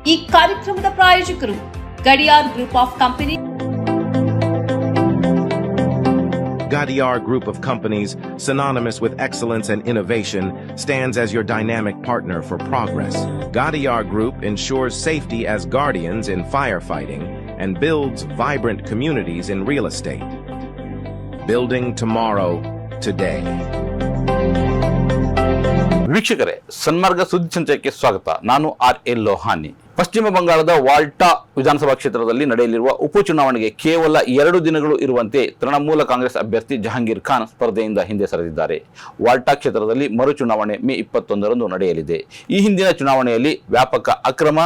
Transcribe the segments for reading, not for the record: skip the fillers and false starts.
ಈ ಕಾರ್ಯಕ್ರಮದ ಪ್ರಾಯೋಜಕರು Gadiyar group of company. Gadiar Group of Companies, synonymous with excellence and innovation, stands as your dynamic partner for progress. Gadiar Group ensures safety as guardians in firefighting and builds vibrant communities in real estate. Building tomorrow, today. ವೀಕ್ಷಕರೇ, ಸನ್ಮಾರ್ಗ ಸುದ್ದಿ ಸಂಚಯಕ್ಕೆ ಸ್ವಾಗತ. ನಾನು ಆರ್.ಎಲ್. ಲೋಹಾನಿ. ಪಶ್ಚಿಮ ಬಂಗಾಳದ ವಾಲ್ಟಾ ವಿಧಾನಸಭಾ ಕ್ಷೇತ್ರದಲ್ಲಿ ನಡೆಯಲಿರುವ ಉಪಚುನಾವಣೆಗೆ ಕೇವಲ 2 ದಿನಗಳು ಇರುವಂತೆ ತೃಣಮೂಲ ಕಾಂಗ್ರೆಸ್ ಅಭ್ಯರ್ಥಿ ಜಹಾಂಗೀರ್ ಖಾನ್ ಸ್ಪರ್ಧೆಯಿಂದ ಹಿಂದೆ ಸರಿದಿದ್ದಾರೆ. ವಾಲ್ಟಾ ಕ್ಷೇತ್ರದಲ್ಲಿ ಮರು ಚುನಾವಣೆ ಮೇ 21ರಂದು ನಡೆಯಲಿದೆ. ಈ ಹಿಂದಿನ ಚುನಾವಣೆಯಲ್ಲಿ ವ್ಯಾಪಕ ಅಕ್ರಮ,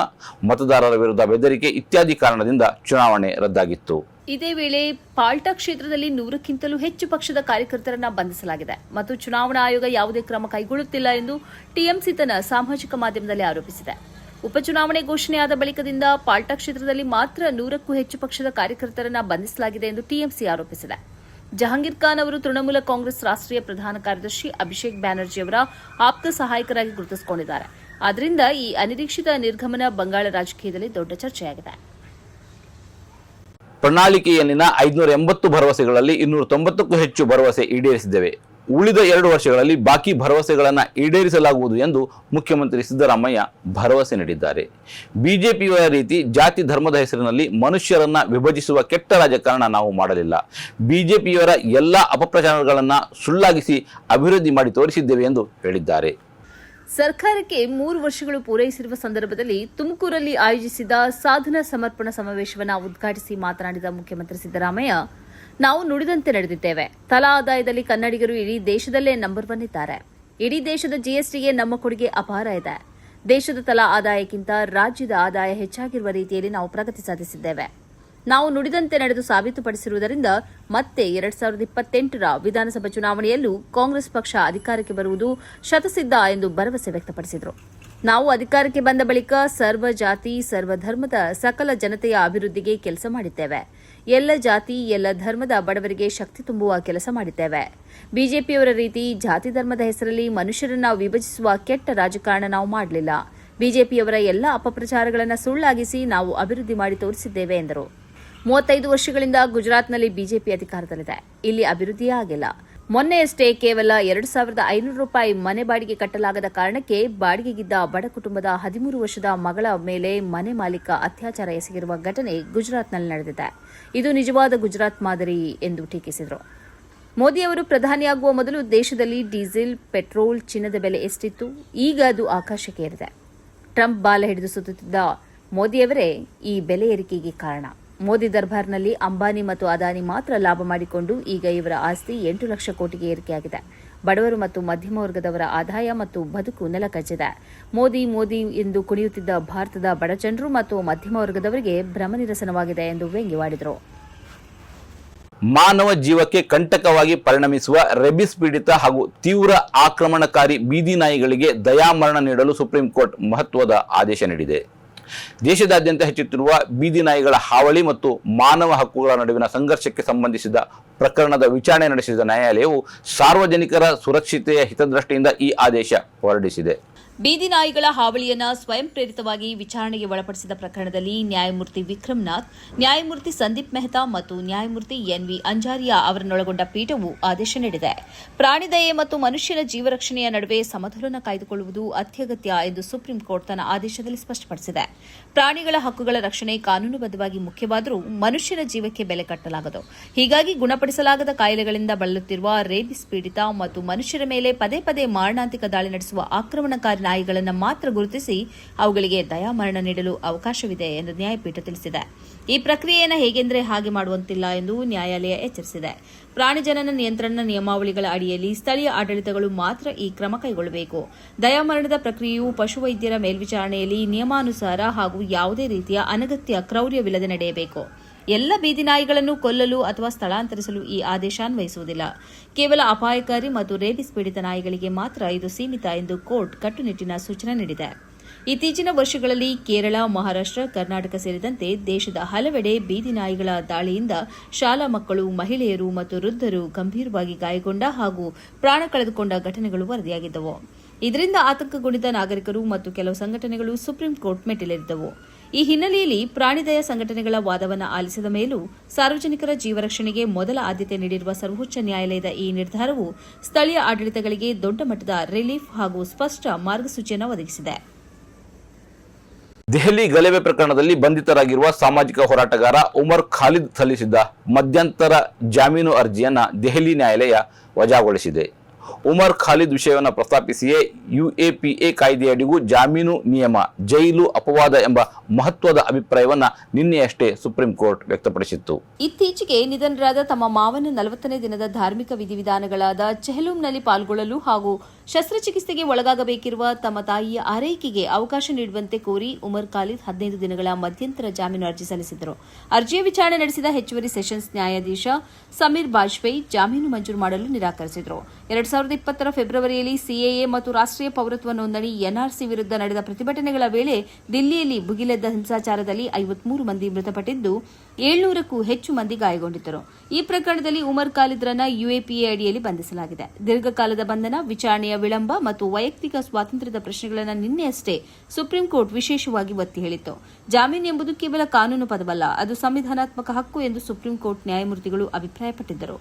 ಮತದಾರರ ವಿರುದ್ಧ ಬೆದರಿಕೆ ಇತ್ಯಾದಿ ಕಾರಣದಿಂದ ಚುನಾವಣೆ ರದ್ದಾಗಿತ್ತು. ಇದೇ ವೇಳೆ ಪಾಲ್ಟಾ ಕ್ಷೇತ್ರದಲ್ಲಿ 100ಕ್ಕಿಂತಲೂ ಹೆಚ್ಚು ಪಕ್ಷದ ಕಾರ್ಯಕರ್ತರನ್ನ ಬಂಧಿಸಲಾಗಿದೆ ಮತ್ತು ಚುನಾವಣಾ ಆಯೋಗ ಯಾವುದೇ ಕ್ರಮ ಕೈಗೊಳ್ಳುತ್ತಿಲ್ಲ ಎಂದು ಟಿಎಂಸಿ ತನ್ನ ಸಾಮಾಜಿಕ ಮಾಧ್ಯಮದಲ್ಲಿ ಆರೋಪಿಸಿದೆ. ಉಪಚುನಾವಣೆ ಘೋಷಣೆಯಾದ ಬಳಿಕದಿಂದ ಪಾಲ್ಟಾ ಕ್ಷೇತ್ರದಲ್ಲಿ ಮಾತ್ರ 100ಕ್ಕೂ ಹೆಚ್ಚು ಪಕ್ಷದ ಕಾರ್ಯಕರ್ತರನ್ನ ಬಂಧಿಸಲಾಗಿದೆ ಎಂದು ಟಿಎಂಸಿ ಆರೋಪಿಸಿದೆ. ಜಹಾಂಗೀರ್ ಖಾನ್ ಅವರು ತೃಣಮೂಲ ಕಾಂಗ್ರೆಸ್ ರಾಷ್ಟ್ರೀಯ ಪ್ರಧಾನ ಕಾರ್ಯದರ್ಶಿ ಅಭಿಷೇಕ್ ಬ್ಯಾನರ್ಜಿ ಅವರ ಆಪ್ತ ಸಹಾಯಕರಾಗಿ ಗುರುತಿಸಿಕೊಂಡಿದ್ದಾರೆ. ಆದ್ದರಿಂದ ಈ ಅನಿರೀಕ್ಷಿತ ನಿರ್ಗಮನ ಬಂಗಾಳ ರಾಜಕೀಯದಲ್ಲಿ ದೊಡ್ಡ ಚರ್ಚೆಯಾಗಿದೆ. ಪ್ರಣಾಳಿಕೆಯಲ್ಲಿನ 580 ಭರವಸೆಗಳಲ್ಲಿ 290ಕ್ಕೂ ಹೆಚ್ಚು ಭರವಸೆ ಈಡೇರಿಸಿದ್ದೇವೆ. ಉಳಿದ 2 ವರ್ಷಗಳಲ್ಲಿ ಬಾಕಿ ಭರವಸೆಗಳನ್ನು ಈಡೇರಿಸಲಾಗುವುದು ಎಂದು ಮುಖ್ಯಮಂತ್ರಿ ಸಿದ್ದರಾಮಯ್ಯ ಭರವಸೆ ನೀಡಿದ್ದಾರೆ. ಬಿಜೆಪಿಯವರ ರೀತಿ ಜಾತಿ ಧರ್ಮದ ಹೆಸರಿನಲ್ಲಿ ಮನುಷ್ಯರನ್ನ ವಿಭಜಿಸುವ ಕೆಟ್ಟ ರಾಜಕಾರಣ ನಾವು ಮಾಡಲಿಲ್ಲ. ಬಿಜೆಪಿಯವರ ಎಲ್ಲ ಅಪಪ್ರಚಾರಗಳನ್ನು ಸುಳ್ಳಾಗಿಸಿ ಅಭಿವೃದ್ಧಿ ಮಾಡಿ ತೋರಿಸಿದ್ದೇವೆ ಎಂದು ಹೇಳಿದ್ದಾರೆ. ಸರ್ಕಾರಕ್ಕೆ 3 ವರ್ಷಗಳು ಪೂರೈಸಿರುವ ಸಂದರ್ಭದಲ್ಲಿ ತುಮಕೂರಲ್ಲಿ ಆಯೋಜಿಸಿದ ಸಾಧನಾ ಸಮರ್ಪಣಾ ಸಮಾವೇಶವನ್ನು ಉದ್ಘಾಟಿಸಿ ಮಾತನಾಡಿದ ಮುಖ್ಯಮಂತ್ರಿ ಸಿದ್ದರಾಮಯ್ಯ, ನಾವು ನುಡಿದಂತೆ ನಡೆದಿದ್ದೇವೆ. ತಲಾ ಆದಾಯದಲ್ಲಿ ಕನ್ನಡಿಗರು ಇಡೀ ದೇಶದಲ್ಲೇ ನಂಬರ್ 1 ಇದ್ದಾರೆ. ಇಡೀ ದೇಶದ ಜಿಎಸ್ಟಿಗೆ ನಮ್ಮ ಕೊಡುಗೆ ಅಪಾರ ಇದೆ. ದೇಶದ ತಲಾ ಆದಾಯಕ್ಕಿಂತ ರಾಜ್ಯದ ಆದಾಯ ಹೆಚ್ಚಾಗಿರುವ ರೀತಿಯಲ್ಲಿ ನಾವು ಪ್ರಗತಿ ಸಾಧಿಸಿದ್ದೇವೆ. ನಾವು ನುಡಿದಂತೆ ನಡೆದು ಸಾಬೀತುಪಡಿಸಿರುವುದರಿಂದ ಮತ್ತೆ 2028ರ ವಿಧಾನಸಭಾ ಚುನಾವಣೆಯಲ್ಲೂ ಕಾಂಗ್ರೆಸ್ ಪಕ್ಷ ಅಧಿಕಾರಕ್ಕೆ ಬರುವುದು ಶತಸಿದ್ಧ ಎಂದು ಭರವಸೆ ವ್ಯಕ್ತಪಡಿಸಿದರು. ನಾವು ಅಧಿಕಾರಕ್ಕೆ ಬಂದ ಬಳಿಕ ಸರ್ವ ಜಾತಿ ಸರ್ವ ಧರ್ಮದ ಸಕಲ ಜನತೆಯ ಅಭಿವೃದ್ಧಿಗೆ ಕೆಲಸ ಮಾಡಿದ್ದೇವೆ. ಎಲ್ಲ ಜಾತಿ ಎಲ್ಲ ಧರ್ಮದ ಬಡವರಿಗೆ ಶಕ್ತಿ ತುಂಬುವ ಕೆಲಸ ಮಾಡಿದ್ದೇವೆ. ಬಿಜೆಪಿಯವರ ರೀತಿ ಜಾತಿ ಧರ್ಮದ ಹೆಸರಲ್ಲಿ ಮನುಷ್ಯರನ್ನ ವಿಭಜಿಸುವ ಕೆಟ್ಟ ರಾಜಕಾರಣ ನಾವು ಮಾಡಲಿಲ್ಲ. ಬಿಜೆಪಿಯವರ ಎಲ್ಲ ಅಪಪ್ರಚಾರಗಳನ್ನು ಸುಳ್ಳಾಗಿಸಿ ನಾವು ಅಭಿವೃದ್ಧಿ ಮಾಡಿ ತೋರಿಸಿದ್ದೇವೆ ಎಂದರು. 35 ವರ್ಷಗಳಿಂದ ಗುಜರಾತ್ನಲ್ಲಿ ಬಿಜೆಪಿ ಅಧಿಕಾರದಲ್ಲಿದೆ. ಇಲ್ಲಿ ಅಭಿವೃದ್ಧಿಯೇ ಆಗಿಲ್ಲ. ಮೊನ್ನೆಯಷ್ಟೇ ಕೇವಲ 2,500 ರೂಪಾಯಿ ಮನೆ ಬಾಡಿಗೆ ಕಟ್ಟಲಾಗದ ಕಾರಣಕ್ಕೆ ಬಾಡಿಗೆಗಿದ್ದ ಬಡ ಕುಟುಂಬದ 13 ವರ್ಷದ ಮಗಳ ಮೇಲೆ ಮನೆ ಮಾಲೀಕ ಅತ್ಯಾಚಾರ ಎಸಗಿರುವ ಘಟನೆ ಗುಜರಾತ್ನಲ್ಲಿ ನಡೆದಿದೆ. ಇದು ನಿಜವಾದ ಗುಜರಾತ್ ಮಾದರಿ ಎಂದು ಟೀಕಿಸಿದರು. ಮೋದಿಯವರು ಪ್ರಧಾನಿಯಾಗುವ ಮೊದಲು ದೇಶದಲ್ಲಿ ಡೀಸೆಲ್, ಪೆಟ್ರೋಲ್, ಚಿನ್ನದ ಬೆಲೆ ಎಷ್ಟಿತ್ತು? ಈಗ ಅದು ಆಕಾಶಕ್ಕೆ ಏರಿದೆ. ಟ್ರಂಪ್ ಬಾಲ ಹಿಡಿದು ಸುತ್ತುತ್ತಿದ್ದ ಮೋದಿಯವರೇ ಈ ಬೆಲೆ ಏರಿಕೆಗೆ ಕಾರಣ. ಮೋದಿ ದರ್ಬಾರ್ನಲ್ಲಿ ಅಂಬಾನಿ ಮತ್ತು ಅದಾನಿ ಮಾತ್ರ ಲಾಭ ಮಾಡಿಕೊಂಡು ಈಗ ಇವರ ಆಸ್ತಿ 8 ಲಕ್ಷ ಕೋಟಿಗೆ ಏರಿಕೆಯಾಗಿದೆ. ಬಡವರು ಮತ್ತು ಮಧ್ಯಮ ವರ್ಗದವರ ಆದಾಯ ಮತ್ತು ಬದುಕು ನೆಲಕಚ್ಚಿದೆ. ಮೋದಿ ಮೋದಿ ಎಂದು ಕುಣಿಯುತ್ತಿದ್ದ ಭಾರತದ ಬಡಜನರು ಮತ್ತು ಮಧ್ಯಮ ವರ್ಗದವರಿಗೆ ಭ್ರಮನಿರಸನವಾಗಿದೆ ಎಂದು ವ್ಯಂಗ್ಯವಾಡಿದರು. ಮಾನವ ಜೀವಕ್ಕೆ ಕಂಟಕವಾಗಿ ಪರಿಣಮಿಸುವ ರೆಬಿಸ್ ಪೀಡಿತ ಹಾಗೂ ತೀವ್ರ ಆಕ್ರಮಣಕಾರಿ ಬೀದಿ ನಾಯಿಗಳಿಗೆ ದಯಾಮರಣ ನೀಡಲು ಸುಪ್ರೀಂ ಕೋರ್ಟ್ ಮಹತ್ವದ ಆದೇಶ ನೀಡಿದೆ. ದೇಶದಾದ್ಯಂತ ಹೆಚ್ಚುತ್ತಿರುವ ಬೀದಿ ನಾಯಿಗಳ ಹಾವಳಿ ಮತ್ತು ಮಾನವ ಹಕ್ಕುಗಳ ನಡುವಿನ ಸಂಘರ್ಷಕ್ಕೆ ಸಂಬಂಧಿಸಿದ ಪ್ರಕರಣದ ವಿಚಾರಣೆ ನಡೆಸಿದ ನ್ಯಾಯಾಲಯವು ಸಾರ್ವಜನಿಕರ ಸುರಕ್ಷತೆಯ ಹಿತದೃಷ್ಟಿಯಿಂದ ಈ ಆದೇಶ ಹೊರಡಿಸಿದೆ. ಬೀದಿ ನಾಯಿಗಳ ಹಾವಳಿಯನ್ನ ಸ್ವಯಂ ಪ್ರೇರಿತವಾಗಿ ವಿಚಾರಣೆಗೆ ಒಳಪಡಿಸಿದ ಪ್ರಕರಣದಲ್ಲಿ ನ್ಯಾಯಮೂರ್ತಿ ವಿಕ್ರಮ್ನಾಥ್, ನ್ಯಾಯಮೂರ್ತಿ ಸಂದೀಪ್ ಮೆಹ್ತಾ ಮತ್ತು ನ್ಯಾಯಮೂರ್ತಿ ಎನ್ವಿ ಅಂಜಾರಿಯಾ ಅವರನ್ನೊಳಗೊಂಡ ಪೀಠವು ಆದೇಶ ನೀಡಿದೆ. ಪ್ರಾಣಿ ದಯೆ ಮತ್ತು ಮನುಷ್ಯನ ಜೀವರಕ್ಷಣೆಯ ನಡುವೆ ಸಮತೋಲನ ಕಾಯ್ದುಕೊಳ್ಳುವುದು ಅತ್ಯಗತ್ಯ ಎಂದು ಸುಪ್ರೀಂ ಕೋರ್ಟ್ ತನ್ನ ಆದೇಶದಲ್ಲಿ ಸ್ಪಷ್ಟಪಡಿಸಿದೆ. ಪ್ರಾಣಿಗಳ ಹಕ್ಕುಗಳ ರಕ್ಷಣೆ ಕಾನೂನುಬದ್ಧವಾಗಿ ಮುಖ್ಯವಾದರೂ ಮನುಷ್ಯನ ಜೀವಕ್ಕೆ ಬೆಲೆ ಕಟ್ಟಲಾಗದು. ಹೀಗಾಗಿ ಗುಣಪಡಿಸಲಾಗದ ಕಾಯಿಲೆಗಳಿಂದ ಬಳಲುತ್ತಿರುವ ರೇಬಿಸ್ ಪೀಡಿತ ಮತ್ತು ಮನುಷ್ಯರ ಮೇಲೆ ಪದೇ ಪದೇ ಮಾರಣಾಂತಿಕ ದಾಳಿ ನಡೆಸುವ ಆಕ್ರಮಣಕಾರಿ ನಾಯಿಗಳನ್ನು ಮಾತ್ರ ಗುರುತಿಸಿ ಅವುಗಳಿಗೆ ದಯಾಮರಣ ನೀಡಲು ಅವಕಾಶವಿದೆ ಎಂದು ನ್ಯಾಯಪೀಠ ತಿಳಿಸಿದೆ. ಈ ಪ್ರಕ್ರಿಯೆಯನ್ನು ಹೇಗೆಂದರೆ ಹಾಗೆ ಮಾಡುವಂತಿಲ್ಲ ಎಂದು ನ್ಯಾಯಾಲಯ ಎಚ್ಚರಿಸಿದೆ. ಪ್ರಾಣಿ ಜನನ ನಿಯಂತ್ರಣ ನಿಯಮಾವಳಿಗಳ ಅಡಿಯಲ್ಲಿ ಸ್ಥಳೀಯ ಆಡಳಿತಗಳು ಮಾತ್ರ ಈ ಕ್ರಮ ಕೈಗೊಳ್ಳಬೇಕು. ದಯಾಮರಣದ ಪ್ರಕ್ರಿಯೆಯು ಪಶುವೈದ್ಯರ ಮೇಲ್ವಿಚಾರಣೆಯಲ್ಲಿ ನಿಯಮಾನುಸಾರ ಹಾಗೂ ಯಾವುದೇ ರೀತಿಯ ಅನಗತ್ಯ ಕ್ರೌರ್ಯವಿಲ್ಲದೆ ನಡೆಯಬೇಕು. ಎಲ್ಲ ಬೀದಿ ನಾಯಿಗಳನ್ನು ಕೊಲ್ಲಲು ಅಥವಾ ಸ್ಥಳಾಂತರಿಸಲು ಈ ಆದೇಶ ಅನ್ವಯಿಸುವುದಿಲ್ಲ. ಕೇವಲ ಅಪಾಯಕಾರಿ ಮತ್ತು ರೇಬಿಸ್ ಪೀಡಿತ ನಾಯಿಗಳಿಗೆ ಮಾತ್ರ ಇದು ಸೀಮಿತ ಎಂದು ಕೋರ್ಟ್ ಕಟ್ಟುನಿಟ್ಟಿನ ಸೂಚನೆ ನೀಡಿದೆ. ಇತ್ತೀಚಿನ ವರ್ಷಗಳಲ್ಲಿ ಕೇರಳ, ಮಹಾರಾಷ್ಟ್ರ, ಕರ್ನಾಟಕ ಸೇರಿದಂತೆ ದೇಶದ ಹಲವೆಡೆ ಬೀದಿ ನಾಯಿಗಳ ದಾಳಿಯಿಂದ ಶಾಲಾ ಮಕ್ಕಳು, ಮಹಿಳೆಯರು ಮತ್ತು ವೃದ್ಧರು ಗಂಭೀರವಾಗಿ ಗಾಯಗೊಂಡ ಹಾಗೂ ಪ್ರಾಣ ಕಳೆದುಕೊಂಡ ಘಟನೆಗಳು ವರದಿಯಾಗಿದ್ದವು. ಇದರಿಂದ ಆತಂಕಗೊಂಡಿದ್ದ ನಾಗರಿಕರು ಮತ್ತು ಕೆಲವು ಸಂಘಟನೆಗಳು ಸುಪ್ರೀಂ ಕೋರ್ಟ್ ಮೆಟ್ಟಿಲೇರಿದ್ದವು. ಈ ಹಿನ್ನೆಲೆಯಲ್ಲಿ ಪ್ರಾಣಿದಯ ಸಂಘಟನೆಗಳ ವಾದವನ್ನು ಆಲಿಸಿದ ಮೇಲೂ ಸಾರ್ವಜನಿಕರ ಜೀವರಕ್ಷಣೆಗೆ ಮೊದಲ ಆದ್ಯತೆ ನೀಡಿರುವ ಸರ್ವೋಚ್ಚ ನ್ಯಾಯಾಲಯದ ಈ ನಿರ್ಧಾರವು ಸ್ಥಳೀಯ ಆಡಳಿತಗಳಿಗೆ ದೊಡ್ಡ ಮಟ್ಟದ ರಿಲೀಫ್ ಹಾಗೂ ಸ್ಪಷ್ಟ ಮಾರ್ಗಸೂಚಿಯನ್ನು ಒದಗಿಸಿದೆ. ದೆಹಲಿ ಗಲಭೆ ಪ್ರಕರಣದಲ್ಲಿ ಬಂಧಿತರಾಗಿರುವ ಸಾಮಾಜಿಕ ಹೋರಾಟಗಾರ ಉಮರ್ ಖಾಲಿದ್ ಸಲ್ಲಿಸಿದ್ದ ಮಧ್ಯಂತರ ಜಾಮೀನು ಅರ್ಜಿಯನ್ನು ದೆಹಲಿ ನ್ಯಾಯಾಲಯ ವಜಾಗೊಳಿಸಿದೆ. ಉಮರ್ ಖಾಲಿದ್ ವಿಷಯವನ್ನು ಪ್ರಸ್ತಾಪಿಸಿಯೇ UAPA ಕಾಯ್ದೆಯಡಿಗೂ ಜಾಮೀನು ನಿಯಮ, ಜೈಲು ಅಪವಾದ ಎಂಬ ಮಹತ್ವದ ಅಭಿಪ್ರಾಯವನ್ನು ನಿನ್ನೆಯಷ್ಟೇ ಸುಪ್ರೀಂ ಕೋರ್ಟ್ ವ್ಯಕ್ತಪಡಿಸಿತ್ತು. ಇತ್ತೀಚೆಗೆ ನಿಧನರಾದ ತಮ್ಮ ಮಾವನ 40ನೇ ದಿನದ ಧಾರ್ಮಿಕ ವಿಧಿವಿಧಾನಗಳಾದ ಚೆಹಲುಂನಲ್ಲಿ ಪಾಲ್ಗೊಳ್ಳಲು ಹಾಗೂ ಶಸ್ತ್ರಚಿಕಿತ್ಸೆಗೆ ಒಳಗಾಗಬೇಕಿರುವ ತಮ್ಮ ತಾಯಿಯ ಆರೈಕೆಗೆ ಅವಕಾಶ ನೀಡುವಂತೆ ಕೋರಿ ಉಮರ್ ಖಾಲಿದ್ 15 ದಿನಗಳ ಮಧ್ಯಂತರ ಜಾಮೀನು ಅರ್ಜಿ ಸಲ್ಲಿಸಿದರು. ಅರ್ಜಿಯ ವಿಚಾರಣೆ ನಡೆಸಿದ ಹೆಚ್ಚುವರಿ ಸೆಷನ್ಸ್ ನ್ಯಾಯಾಧೀಶ ಸಮೀರ್ ಬಾಜ್ಪೇಯಿ ಜಾಮೀನು ಮಂಜೂರು ಮಾಡಲು ನಿರಾಕರಿಸಿದರು. 2020ರ ಫೆಬ್ರವರಿಯಲ್ಲಿ CAA ಮತ್ತು ರಾಷ್ಟ್ರೀಯ ಪೌರತ್ವ ನೋಂದಣಿ NRC ವಿರುದ್ಧ ನಡೆದ ಪ್ರತಿಭಟನೆಗಳ ವೇಳೆ ದಿಲ್ಲಿಯಲ್ಲಿ ಭುಗಿಲೆದ್ದ ಹಿಂಸಾಚಾರದಲ್ಲಿ 53 ಮಂದಿ ಮೃತಪಟ್ಟಿದ್ದು 700ಕ್ಕೂ ಹೆಚ್ಚು ಮಂದಿ ಗಾಯಗೊಂಡಿದ್ದರು. ಈ ಪ್ರಕರಣದಲ್ಲಿ ಉಮರ್ ಖಾಲಿದ್ರನ್ನ UAPA ಅಡಿಯಲ್ಲಿ ಬಂಧಿಸಲಾಗಿದೆ. ದೀರ್ಘಕಾಲದ ಬಂಧನ, ವಿಚಾರಣೆಯ ವಿಳಂಬ ಮತ್ತು ವೈಯಕ್ತಿಕ ಸ್ವಾತಂತ್ರ್ಯದ ಪ್ರಶ್ನೆಗಳನ್ನು ನಿನ್ನೆಯಷ್ಟೇ ಸುಪ್ರೀಂ ಕೋರ್ಟ್ ವಿಶೇಷವಾಗಿ ಒತ್ತಿ ಹೇಳಿತ್ತು. ಜಾಮೀನು ಎಂಬುದು ಕೇವಲ ಕಾನೂನು ಪದವಲ್ಲ, ಅದು ಸಂವಿಧಾನಾತ್ಮಕ ಹಕ್ಕು ಎಂದು ಸುಪ್ರೀಂ ಕೋರ್ಟ್ ನ್ಯಾಯಮೂರ್ತಿಗಳು ಅಭಿಪ್ರಾಯಪಟ್ಟಿದ್ದರು.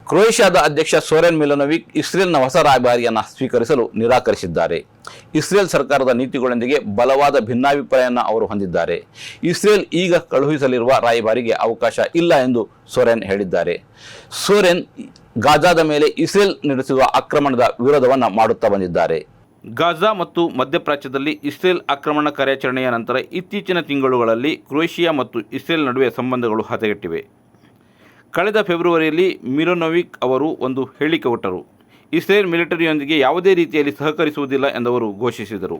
ಕ್ರೊಯೇಷಿಯಾದ ಅಧ್ಯಕ್ಷ ಸೋರೆನ್ ಮಿಲನೋವಿಕ್ ಇಸ್ರೇಲ್ನ ಹೊಸ ರಾಯಭಾರಿಯನ್ನು ಸ್ವೀಕರಿಸಲು ನಿರಾಕರಿಸಿದ್ದಾರೆ. ಇಸ್ರೇಲ್ ಸರ್ಕಾರದ ನೀತಿಗಳೊಂದಿಗೆ ಬಲವಾದ ಭಿನ್ನಾಭಿಪ್ರಾಯವನ್ನು ಅವರು ಹೊಂದಿದ್ದಾರೆ. ಇಸ್ರೇಲ್ ಈಗ ಕಳುಹಿಸಲಿರುವ ರಾಯಭಾರಿಗೆ ಅವಕಾಶ ಇಲ್ಲ ಎಂದು ಸೋರೆನ್ ಹೇಳಿದ್ದಾರೆ. ಸೋರೆನ್ ಗಾಜಾದ ಮೇಲೆ ಇಸ್ರೇಲ್ ನಡೆಸಿರುವ ಆಕ್ರಮಣದ ವಿರೋಧವನ್ನು ಮಾಡುತ್ತಾ ಬಂದಿದ್ದಾರೆ. ಗಾಜಾ ಮತ್ತು ಮಧ್ಯಪ್ರಾಚ್ಯದಲ್ಲಿ ಇಸ್ರೇಲ್ ಆಕ್ರಮಣ ಕಾರ್ಯಾಚರಣೆಯ ನಂತರ ಇತ್ತೀಚಿನ ತಿಂಗಳುಗಳಲ್ಲಿ ಕ್ರೊಯೇಷಿಯಾ ಮತ್ತು ಇಸ್ರೇಲ್ ನಡುವೆ ಸಂಬಂಧಗಳು ಹದಗೆಟ್ಟಿವೆ. ಕಳೆದ ಫೆಬ್ರವರಿಯಲ್ಲಿ ಮಿಲನೋವಿಕ್ ಅವರು ಒಂದು ಹೇಳಿಕೆ ಕೊಟ್ಟರು. ಇಸ್ರೇಲ್ ಮಿಲಿಟರಿಯೊಂದಿಗೆ ಯಾವುದೇ ರೀತಿಯಲ್ಲಿ ಸಹಕರಿಸುವುದಿಲ್ಲ ಎಂದವರು ಘೋಷಿಸಿದರು.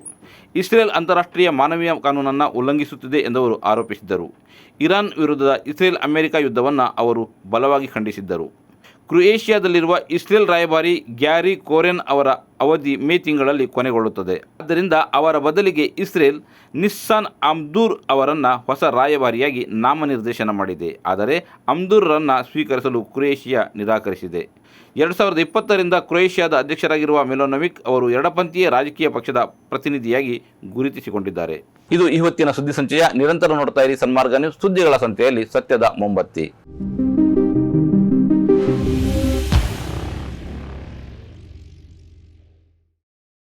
ಇಸ್ರೇಲ್ ಅಂತಾರಾಷ್ಟ್ರೀಯ ಮಾನವೀಯ ಕಾನೂನನ್ನು ಉಲ್ಲಂಘಿಸುತ್ತಿದೆ ಎಂದವರು ಆರೋಪಿಸಿದ್ದರು. ಇರಾನ್ ವಿರುದ್ಧದ ಇಸ್ರೇಲ್ ಅಮೆರಿಕ ಯುದ್ಧವನ್ನು ಅವರು ಬಲವಾಗಿ ಖಂಡಿಸಿದ್ದರು. ಕ್ರೊಯೇಷಿಯಾದಲ್ಲಿರುವ ಇಸ್ರೇಲ್ ರಾಯಭಾರಿ ಗ್ಯಾರಿ ಕೋರೆನ್ ಅವರ ಅವಧಿ ಮೇ ತಿಂಗಳಲ್ಲಿ ಕೊನೆಗೊಳ್ಳುತ್ತದೆ. ಆದ್ದರಿಂದ ಅವರ ಬದಲಿಗೆ ಇಸ್ರೇಲ್ ನಿಸ್ಸಾನ್ ಅಮ್ದೂರ್ ಅವರನ್ನು ಹೊಸ ರಾಯಭಾರಿಯಾಗಿ ನಾಮನಿರ್ದೇಶನ ಮಾಡಿದೆ. ಆದರೆ ಅಮ್ದೂರ್ರನ್ನು ಸ್ವೀಕರಿಸಲು ಕ್ರೊಯೇಷಿಯಾ ನಿರಾಕರಿಸಿದೆ. 2020ರಿಂದ ಕ್ರೊಯೇಷಿಯಾದ ಅಧ್ಯಕ್ಷರಾಗಿರುವ ಮಿಲನೋವಿಕ್ ಅವರು ಎಡಪಂಥೀಯ ರಾಜಕೀಯ ಪಕ್ಷದ ಪ್ರತಿನಿಧಿಯಾಗಿ ಗುರುತಿಸಿಕೊಂಡಿದ್ದಾರೆ. ಇದು ಇವತ್ತಿನ ಸುದ್ದಿ ಸಂಚಯ. ನಿರಂತರ ನೋಡ್ತಾ ಇರಿ ಸನ್ಮಾರ್ಗ ನ್ಯೂಸ್, ಸುದ್ದಿಗಳ ಸಂತೆಯಲ್ಲಿ ಸತ್ಯದ ಮೊಂಬತ್ತಿ.